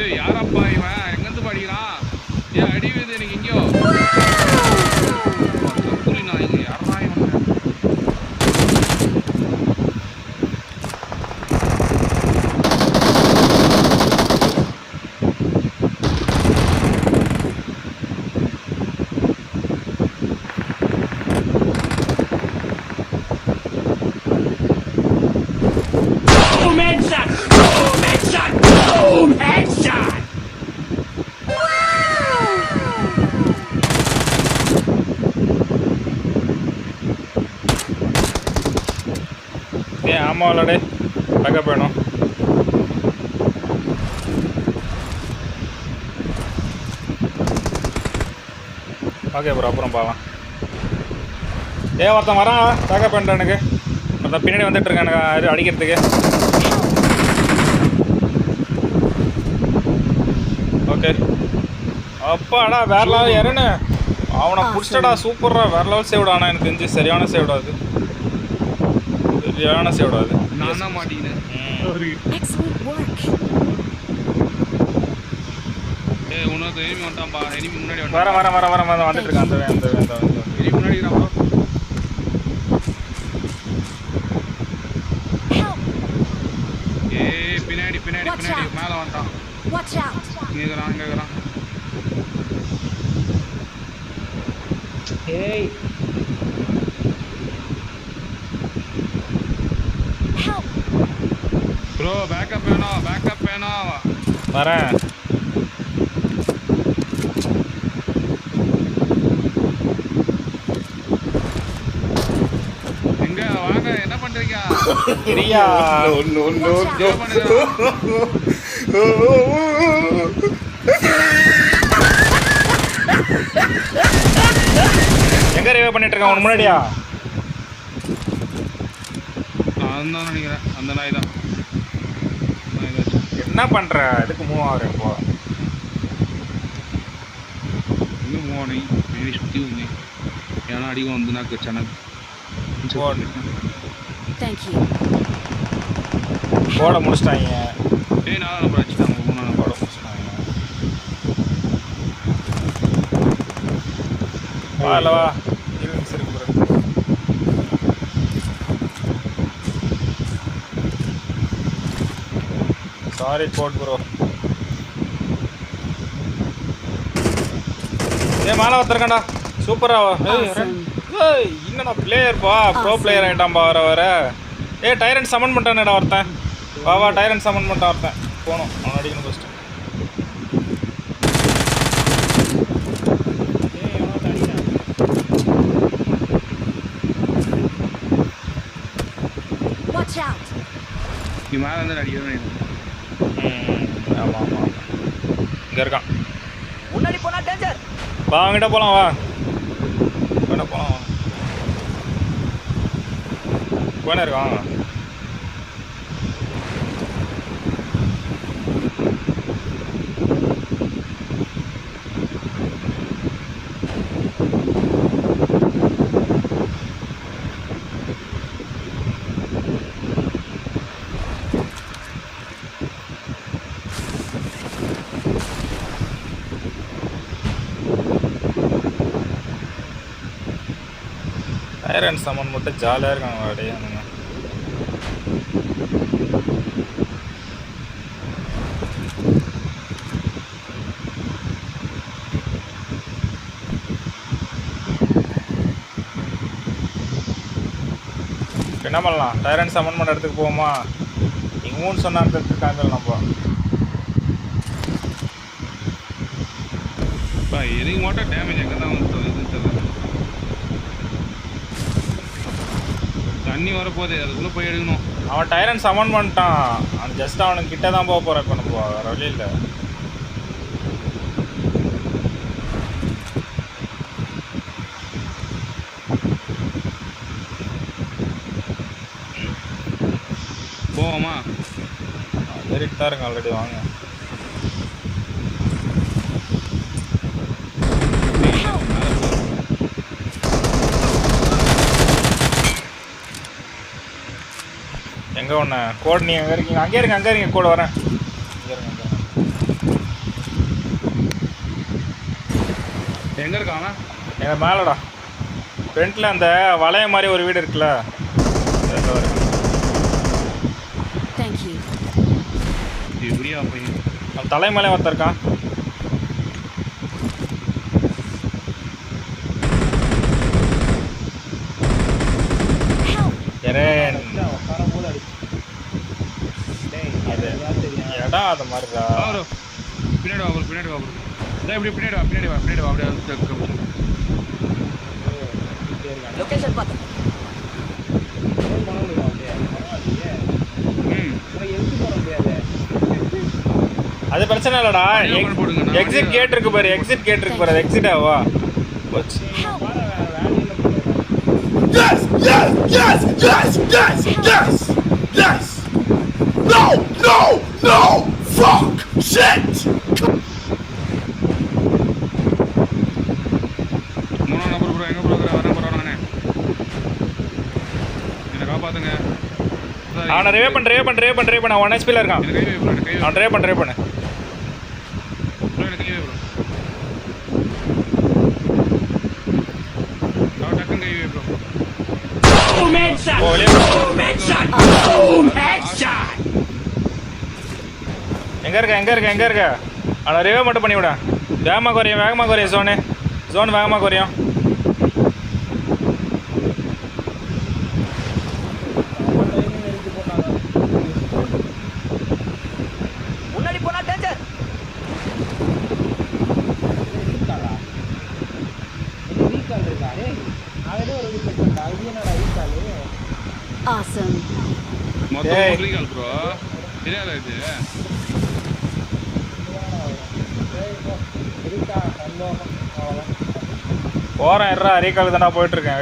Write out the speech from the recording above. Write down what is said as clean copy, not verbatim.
ஏய் யாரப்பா இவன் எங்க இருந்து படிக்கிறான் ஏன் அடி விழுது எனக்கு எங்கயோ புரியனா இங்க யாரா இவன் ஆமா இல்லடே பேக்கப் வேணும். ஓகே ப்ரோ அப்புறம் பார்க்கலாம். ஒருத்தன் வரான் பேக்கப் பண்ணுறேன் எனக்கு. ஒருத்தன் பின்னாடி வந்துட்டு இருக்கேன் எனக்கு அடிக்கிறதுக்கு. ஓகே அப்பாடா வேற லெவல் யாருன்னு அவனை பிடிச்சடா சூப்பர்ரா வேற லெவல் சேவ்டா. ஆனால் எனக்கு தெரிஞ்சு சரியான சேவ்டா அது சரியான சேவ்டா அது. நான் தான் மாட்டிக்கினேன். ஏய் உனக்கு எனிமி வந்துட்டான்பா. எனிமி முன்னாடி வர வர வர வர வர வந்துட்டு இருக்கான். அந்த எனிமி முன்னாடி இருக்கான். ஏய் பின்னாடி பின்னாடி பின்னாடி மேல வந்துட்டான். Watch out. இங்க இருக்கறான். ஏய் ப்ரோ பேக்கப் வேணும். வரேன். எங்க வாங்க என்ன பண்றீங்க? பிரியா எங்க ரிவே பண்ணிட்டு இருக்கான் உன் முன்னாடியா? நான் தான் நினைக்கிறேன் அந்த நாய் தான். என்ன பண்ற? எதுக்கு மூவ் ஆகுற இப்போ? இன்னும் மூவானி பின்னாடி சுற்றி வந்து ஏன்னா அடிக்கும் வந்து நான் சேனல் போட முடிச்சிட்டாங்க. ஏய் நான் நம்பர் அடிச்சுட்டாங்க. மூணாவது போட முடிச்சிட்டாங்க. வா இல்லை வா இருக்கு ப்ரோ. Sorry code bro. மேலே ஒருத்தருக்கண்டா சூப்பரா. ஏய் என்னடா பிளேயர்ப்பா ப்ரோ பிளேயர் ஆகிட்டான்பா வர. டைரன் சமன் பண்ணிட்டானேடா ஒருத்தன். வா டைரன் சமன் பண்ணிட்டான் ஒருத்தன். போகணும் அவன் அடிக்கணும் ஃபஸ்ட்டு. நீ மேலே வந்து அடிக்கணும். ஆமாம் இங்கே இருக்கான். முன்னாடி போனா டேஞ்சர். வா அவங்ககிட்ட போகலாம். வா வேணா போகலாம். போனே இருக்கான். டைரன் சமன் மட்டும் ஜாலியாக இருக்காங்க அப்படியே. என்ன பண்ணலாம்? டைரன் சமன் பண்ண இடத்துக்கு போவோமா? நீங்கள் மூணு சொன்ன இடத்துக்கு காமிக்கலாம். நம்ம எனக்கு மட்டும் டேமேஜ் எங்கே தான் வந்து தண்ணி வரப்போதே அதுக்குள்ளே போய் எடுக்கணும். அவன் டைரன் சமன் பண்ணிட்டான். அவன் ஜஸ்ட் அவனுக்கு கிட்ட தான் போக போகிறான். இப்போ நம்ம வேறு வழி இல்லை. போவோமா? ஏறிட்டு தான் இருங்க ஆல்ரெடி. வாங்க எங்கே ஒன்று கோட். நீங்கள் அங்கே இருக்கீங்க. அங்கே இருங்க கோட் வரேன். இங்கே இருங்க எங்கே இருக்காங்க? எங்கள் மேலடா ஃப்ரண்ட்டில் அந்த வளைய மாதிரி ஒரு வீடு இருக்குல்ல. Thank you. இது எப்படியா பையன்? அவன் தலைமலை ஒருத்தர் இருக்கான். எரேன் அது இடம் அது மாதிரிடா. பின்னாடி வா bro, பின்னாடி வா bro. இதான் இப்படி பின்னாடி வா, பின்னாடி வா, பின்னாடி வா. அப்படியே வந்து லொகேஷன் பார்த்து அது பிரச்சனை இல்லடா. எக்ஸிட் கேட் இருக்கு பாரு, எக்ஸிட் கேட் இருக்கு பாரு. எக்ஸிட் ஆவா போச்சு. Yes! Yes! Yes! Yes! Yes! Yes! Yes! No! No! No! Fuck! Shit! மூணாம் நம்பர் ப்ரோ, எங்கே ப்ரோ வரேன் ப்ரோ. நானே என்னை காப்பாற்றுங்க. அவனை ட்ரைவ் பண்ண 1 HP இருக்கான். எனக்கு கை வை ப்ரோ, எனக்கு கை வை. அவன் ட்ரைவ் பண்ணு ப்ரோ, எனக்கு கை வை ப்ரோ. அவன் டக்குன்னு கை வை ப்ரோ. ஓ வெளியே எங்க இருக்க அவனை ரிவே மட்டும் பண்ணி விட. வேகமாக குறையும் ஜோன் வேகமாக குறையும். முன்னாடி போனா டேஞ்சர். Awesome. மொத்தம் ரீகால் ப்ரோ. தெரியாதா இது? போகிறேன் ரீகால் தானே போயிட்டுருக்கேன்.